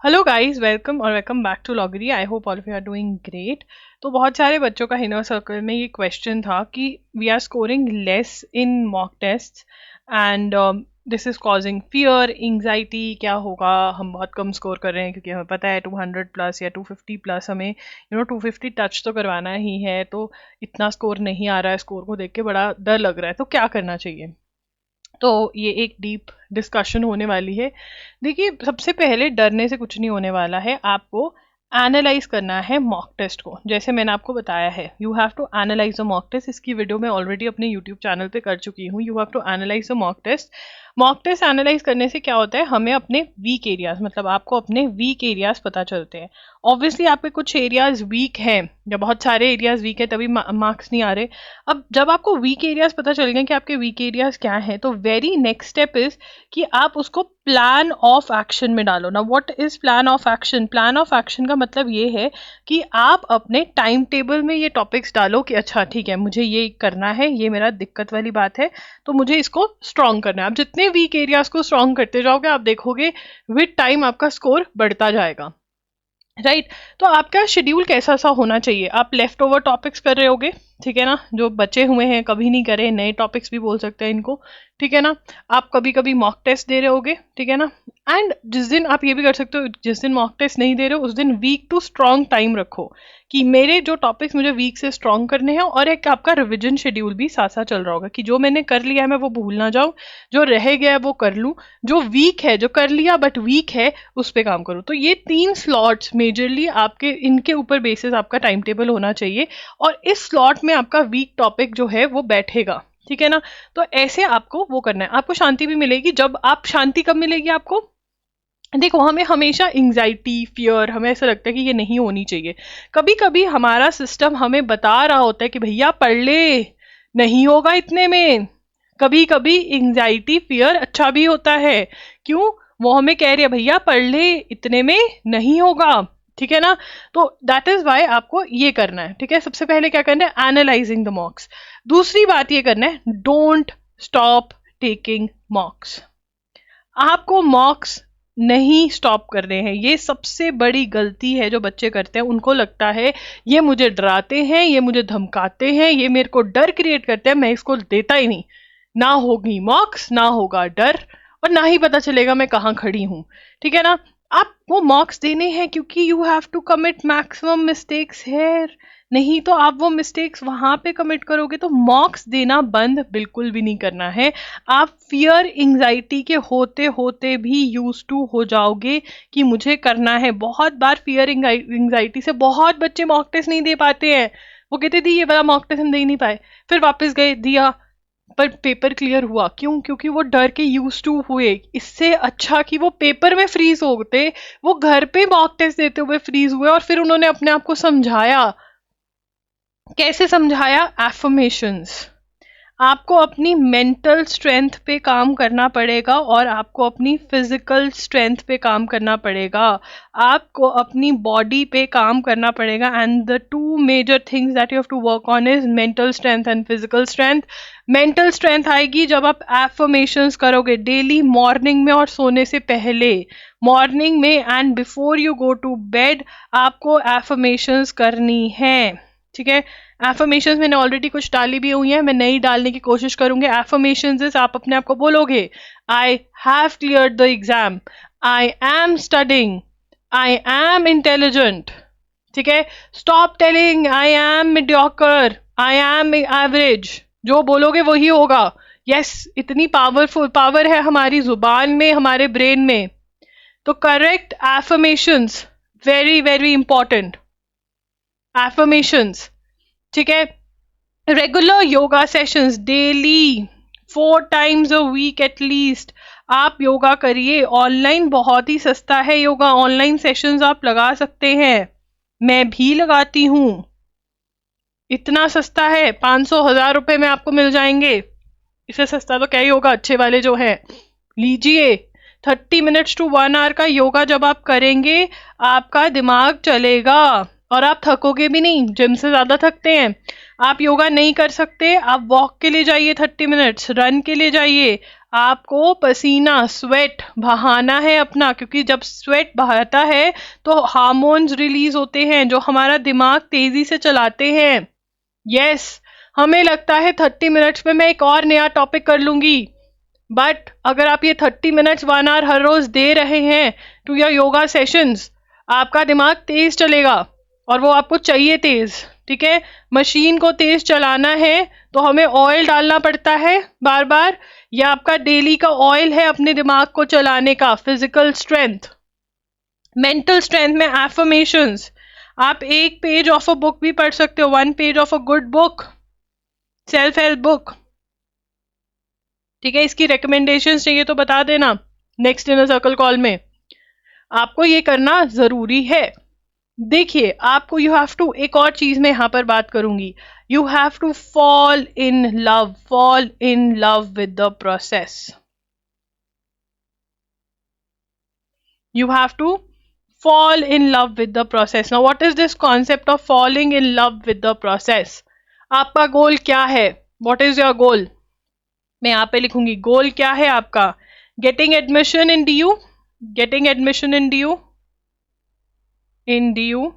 Hello guys, welcome back to लॉगरी। I hope all of you are doing great. तो बहुत सारे बच्चों का इनर सर्कल में ये क्वेश्चन था कि we are scoring less in mock test and this is causing fear, anxiety. क्या होगा, हम बहुत कम स्कोर कर रहे हैं क्योंकि हमें पता है 200 प्लस या 250 प्लस हमें 250 टच तो करवाना ही है। तो इतना स्कोर नहीं आ रहा है, स्कोर को देख के बड़ा डर लग रहा है। तो क्या करना चाहिए? तो ये एक डीप डिस्कशन होने वाली है। देखिए, सबसे पहले डरने से कुछ नहीं होने वाला है। आपको एनालाइज करना है मॉक टेस्ट को। जैसे मैंने आपको बताया है, you have to analyse the mock test. इसकी वीडियो मैं ऑलरेडी अपने यूट्यूब चैनल पे कर चुकी हूँ। You have to analyse the mock test. Mock test analyse करने से क्या होता है, हमें अपने वीक एरियाज, मतलब आपको अपने वीक एरियाज पता चलते हैं। ऑब्वियसली आपके कुछ एरियाज वीक हैं या बहुत सारे एरियाज वीक है, तभी मार्क्स नहीं आ रहे। अब जब आपको वीक एरियाज पता चल गए कि आपके वीक एरियाज क्या हैं, तो वेरी नेक्स्ट स्टेप इज कि आप उसको प्लान ऑफ एक्शन में डालो ना। What is plan of action? Plan of action का मतलब ये है कि आप अपने टाइम टेबल में ये टॉपिक्स डालो कि अच्छा ठीक है, मुझे ये करना है, ये मेरा दिक्कत वाली बात है, तो मुझे इसको स्ट्रॉन्ग करना है। आप जितने वीक एरियाज को स्ट्रॉन्ग करते जाओगे, आप देखोगे विद टाइम आपका स्कोर बढ़ता जाएगा। राइट तो आपका शेड्यूल कैसा सा होना चाहिए? आप लेफ्ट ओवर टॉपिक्स कर रहे होगे, ठीक है ना, जो बचे हुए हैं, कभी नहीं करे, नए टॉपिक्स भी बोल सकते हैं इनको, ठीक है ना। आप कभी कभी मॉक टेस्ट दे रहे होगे, ठीक है ना। एंड जिस दिन आप ये भी कर सकते हो, जिस दिन मॉक टेस्ट नहीं दे रहे हो उस दिन वीक टू स्ट्रॉन्ग टाइम रखो कि मेरे जो टॉपिक्स मुझे वीक से स्ट्रॉन्ग करने हैं, और एक आपका रिविजन शेड्यूल भी साथ साथ चल रहा होगा कि जो मैंने कर लिया है मैं वो भूल ना जाऊं, जो रह गया है वो कर लूं, जो वीक है, जो कर लिया बट वीक है, उस पर काम करूं। तो ये 3 स्लॉट्स मेजरली आपके, इनके ऊपर बेसिस आपका टाइम टेबल होना चाहिए, और इस स्लॉट में आपका वीक टॉपिक जो है वो बैठेगा, ठीक है ना। तो ऐसे आपको वो करना है। आपको शांति भी मिलेगी। जब आप शांति कब मिलेगी आपको? देखो, हमें हमेशा एंग्जाइटी, फियर, हमें ऐसा लगता है कि ये नहीं होनी चाहिए। कभी कभी हमारा सिस्टम हमें बता रहा होता है कि भैया पढ़ ले, नहीं होगा इतने में। कभी कभी एंग्जाइटी, फियर अच्छा भी होता है। क्यों? वो हमें कह रही है भैया पढ़ ले, इतने में नहीं होगा, ठीक है ना। तो दैट इज वाई आपको ये करना है, ठीक है। सबसे पहले क्या करना है? Analysing the मॉक्स। दूसरी बात ये करना है, डोंट स्टॉप टेकिंग मॉक्स। आपको मॉक्स नहीं स्टॉप कर रहे हैं। ये सबसे बड़ी गलती है जो बच्चे करते हैं। उनको लगता है ये मुझे डराते हैं, ये मुझे धमकाते हैं, ये मेरे को डर क्रिएट करते हैं, मैं इसको देता ही नहीं। ना होगी मॉक्स, ना होगा डर, और ना ही पता चलेगा मैं कहाँ खड़ी हूँ, ठीक है ना। आपको मॉक्स देने हैं क्योंकि you have to commit maximum mistakes here. नहीं तो आप वो मिस्टेक्स वहां पे कमिट करोगे। तो मॉक्स देना बंद बिल्कुल भी नहीं करना है। आप फियर, एंग्जाइटी के होते होते भी यूज टू हो जाओगे कि मुझे करना है। बहुत बार फियर, एंग्जाइटी से बहुत बच्चे मॉक टेस्ट नहीं दे पाते हैं। वो कहते थे ये वाला मॉक टेस्ट हम दे ही नहीं पाए, फिर वापस गए, दिया, पर पेपर क्लियर हुआ। क्यों? क्योंकि वो डर के यूज टू हुए। इससे अच्छा कि वो पेपर में फ्रीज होते, वो घर पे मॉक टेस्ट देते हुए फ्रीज हुए, और फिर उन्होंने अपने आप को समझाया। कैसे समझाया? एफर्मेशंस। आपको अपनी मेंटल स्ट्रेंथ पे काम करना पड़ेगा, और आपको अपनी फिजिकल स्ट्रेंथ पे काम करना पड़ेगा। आपको अपनी बॉडी पे काम करना पड़ेगा। And the 2 major things that you have to work on is mental strength and physical strength. Mental strength आएगी जब आप एफर्मेशंस करोगे डेली, मॉर्निंग में और सोने से पहले। मॉर्निंग में and before you go to bed आपको एफर्मेशंस करनी है, ठीक है। एफर्मेशंस मैंने ऑलरेडी कुछ डाली भी हुई है, मैं नई डालने की कोशिश करूंगी। एफर्मेशंस आप अपने आप को बोलोगे, I have cleared the exam, I am studying, I am intelligent, ठीक है। Stop telling I am mediocre, I am average. जो बोलोगे वही होगा। यस, इतनी पावरफुल पावर है हमारी जुबान में, हमारे ब्रेन में। तो correct affirmations, very very important. Affirmations, ठीक है। Regular yoga sessions daily, 4 times a week at least आप योगा करिए। ऑनलाइन बहुत ही सस्ता है योगा, ऑनलाइन सेशंस आप लगा सकते हैं। मैं भी लगाती हूँ। इतना सस्ता है, 500-1000 रुपए में आपको मिल जाएंगे। इससे सस्ता तो क्या ही होगा, अच्छे वाले जो है लीजिए। 30 मिनट्स टू 1 आवर का योगा जब आप करेंगे, आपका दिमाग चलेगा और आप थकोगे भी नहीं। जिम से ज्यादा थकते हैं। आप योगा नहीं कर सकते, आप वॉक के लिए जाइए 30 मिनट्स, रन के लिए जाइए, आपको पसीना स्वेट बहाना है अपना, क्योंकि जब स्वेट बहाता है तो हार्मोन्स रिलीज होते हैं जो हमारा दिमाग तेजी से चलाते हैं। यस, हमें लगता है 30 मिनट्स में मैं एक और नया टॉपिक कर लूंगी, बट अगर आप ये 30 मिनट्स 1 आवर हर रोज दे रहे हैं टू योर योगा सेशंस, आपका दिमाग तेज चलेगा और वो आपको चाहिए तेज। ठीक है, मशीन को तेज चलाना है तो हमें ऑयल डालना पड़ता है बार बार। ये आपका डेली का ऑयल है अपने दिमाग को चलाने का। फिजिकल स्ट्रेंथ, मेंटल स्ट्रेंथ में एफर्मेशंस, आप एक पेज ऑफ अ बुक भी पढ़ सकते हो, 1 page of a good book, self help book. ठीक है, इसकी रिकमेंडेशंस चाहिए तो बता देना नेक्स्ट इनर सर्कल कॉल में। आपको ये करना जरूरी है। देखिए, आपको यू हैव टू, एक और चीज मैं यहाँ पर बात करूंगी, you have to fall in love with the process. You have to fall in love with the process. Now, what is this concept of falling in love with the process? आपका गोल क्या है? What is your goal? मैं यहाँ पे लिखूंगी, गोल क्या है आपका? Getting admission in DU? Getting admission in DU? In DU?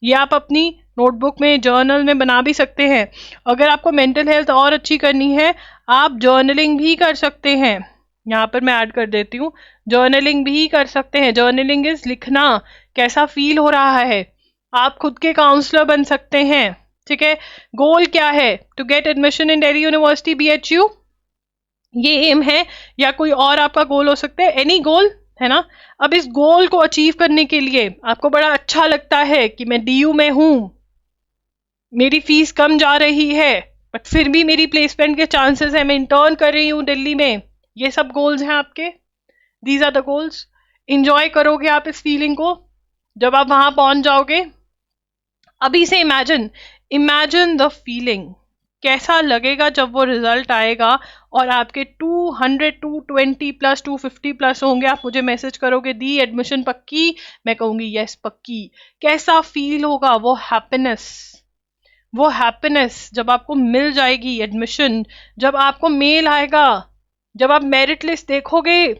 ये आप अपनी नोटबुक में, जर्नल में बना भी सकते हैं। अगर आपको मेंटल हेल्थ और अच्छी करनी है, आप जर्नलिंग भी कर सकते हैं। यहाँ पर मैं ऐड कर देती हूँ, जर्नलिंग भी कर सकते हैं। जर्नलिंग इज लिखना कैसा फील हो रहा है। आप खुद के काउंसलर बन सकते हैं। ठीक है, गोल क्या है? To get admission in Delhi university BHU, ये एम है, या कोई और आपका गोल हो सकता है, एनी गोल, है ना। अब इस गोल को अचीव करने के लिए आपको बड़ा अच्छा लगता है कि मैं DU में हूं, मेरी फीस कम जा रही है, बट फिर भी मेरी प्लेसमेंट के चांसेस है, मैं इंटर्न कर रही हूँ दिल्ली में। ये सब गोल्स हैं आपके, these are the goals. Enjoy करोगे आप इस फीलिंग को जब आप वहां पहुंच जाओगे। अभी से इमेजिन द फीलिंग, कैसा लगेगा जब वो रिजल्ट आएगा और आपके 200, 220 प्लस 250 प्लस होंगे। आप मुझे मैसेज करोगे, दी एडमिशन पक्की? मैं कहूंगी यस पक्की। कैसा फील होगा वो हैप्पीनेस जब आपको मिल जाएगी एडमिशन, जब आपको मेल आएगा, जब आप मेरिट लिस्ट देखोगे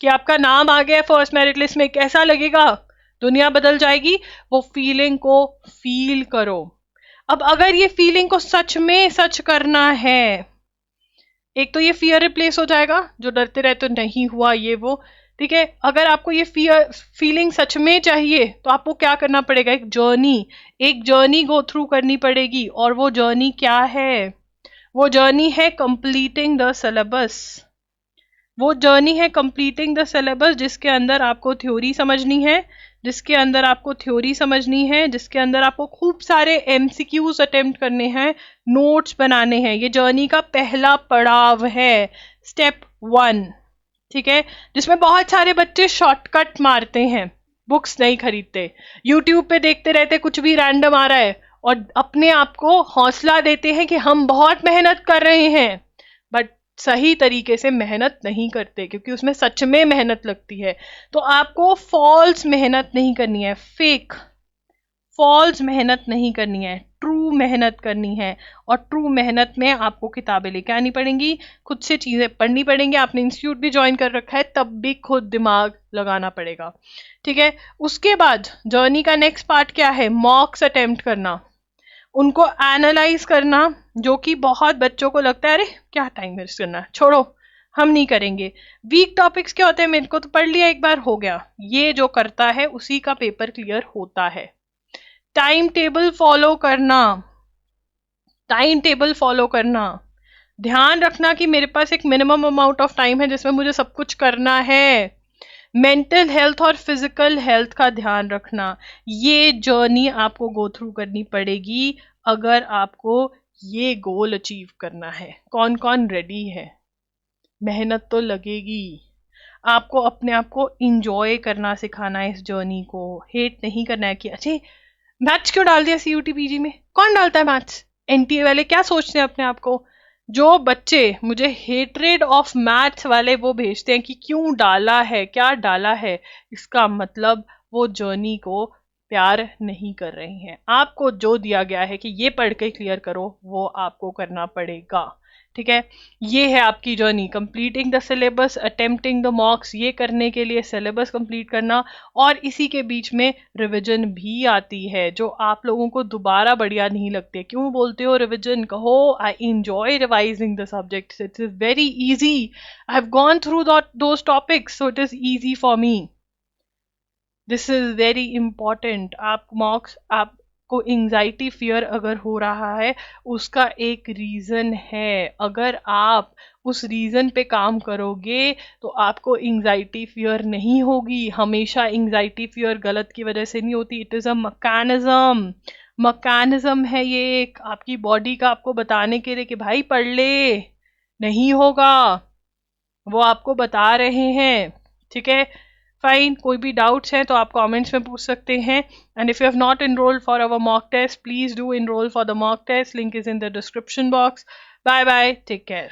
कि आपका नाम आ गया फर्स्ट मेरिट लिस्ट में, कैसा लगेगा? दुनिया बदल जाएगी। वो फीलिंग को फील करो। अब अगर ये फीलिंग को सच में सच करना है, एक तो ये फियर रिप्लेस हो जाएगा, जो डरते रहते नहीं हुआ ये वो। ठीक है, अगर आपको ये फीलिंग सच में चाहिए तो आपको क्या करना पड़ेगा? एक जर्नी गो थ्रू करनी पड़ेगी। और वो जर्नी क्या है? वो जर्नी है कंप्लीटिंग द सिलेबस। वो जर्नी है कंप्लीटिंग द सिलेबस, जिसके अंदर आपको थ्योरी समझनी है, जिसके अंदर आपको खूब सारे MCQs अटेम्प्ट करने हैं, नोट्स बनाने हैं। ये जर्नी का पहला पड़ाव है, स्टेप 1। ठीक है, जिसमें बहुत सारे बच्चे शॉर्टकट मारते हैं, बुक्स नहीं खरीदते, यूट्यूब पे देखते रहते कुछ भी रैंडम आ रहा है, और अपने आप को हौसला देते हैं कि हम बहुत मेहनत कर रहे हैं, बट सही तरीके से मेहनत नहीं करते, क्योंकि उसमें सच में मेहनत लगती है। तो आपको फॉल्स मेहनत नहीं करनी है, फेक फॉल्स मेहनत नहीं करनी है, ट्रू मेहनत करनी है। और ट्रू मेहनत में आपको किताबें लेके आनी पड़ेंगी, खुद से चीजें पढ़नी पड़ेंगी। आपने इंस्टीट्यूट भी ज्वाइन कर रखा है, तब भी खुद दिमाग लगाना पड़ेगा। ठीक है, उसके बाद जर्नी का नेक्स्ट पार्ट क्या है? मॉक्स अटेम्प्ट करना, उनको एनालाइज करना, जो कि बहुत बच्चों को लगता है अरे क्या टाइम वेस्ट करना, छोड़ो हम नहीं करेंगे। वीक टॉपिक्स क्या होते हैं? मेरे को तो पढ़ लिया एक बार, हो गया। ये जो करता है उसी का पेपर क्लियर होता है। टाइम टेबल फॉलो करना, ध्यान रखना कि मेरे पास एक मिनिमम अमाउंट ऑफ टाइम है जिसमें मुझे सब कुछ करना है। मेंटल हेल्थ और फिजिकल हेल्थ का ध्यान रखना, ये जर्नी आपको गो थ्रू करनी पड़ेगी अगर आपको ये गोल अचीव करना है। कौन कौन रेडी है? मेहनत तो लगेगी। आपको अपने आप को इंजॉय करना सिखाना है, इस जर्नी को हेट नहीं करना है कि अच्छे मैथ्स क्यों डाल दिया CUT PG में। कौन डालता है मैथ्स? NTA वाले क्या सोचते हैं अपने आप को? जो बच्चे मुझे हेट्रेड ऑफ मैथ्स वाले वो भेजते हैं कि क्यों डाला है, क्या डाला है, इसका मतलब वो जर्नी को प्यार नहीं कर रहे हैं। आपको जो दिया गया है कि ये पढ़ के क्लियर करो, वो आपको करना पड़ेगा। ठीक है, ये है आपकी journey, completing the syllabus, attempting the मॉक्स, ये करने के लिए सिलेबस कंप्लीट करना, और इसी के बीच में रिवीजन भी आती है जो आप लोगों को दोबारा बढ़िया नहीं लगते। क्यों बोलते हो रिवीजन? कहो I enjoy revising the subjects, it is very easy, I have gone through those topics, so it is easy for me. This is very important. आप मॉक्स, आपको एंजाइटी फियर अगर हो रहा है, उसका एक रीजन है। अगर आप उस रीजन पे काम करोगे तो आपको एंजाइटी फियर नहीं होगी। हमेशा एंजाइटी फियर गलत की वजह से नहीं होती, it is a mechanism. Mechanism है ये एक आपकी बॉडी का, आपको बताने के लिए कि भाई पढ़ ले, नहीं होगा, वो आपको बता रहे हैं। ठीक है, फाइन। कोई भी डाउट्स हैं तो आप कमेंट्स में पूछ सकते हैं। And if you have not enrolled for our mock test, please do enroll for the mock test. Link is in the description box. Bye bye, take care.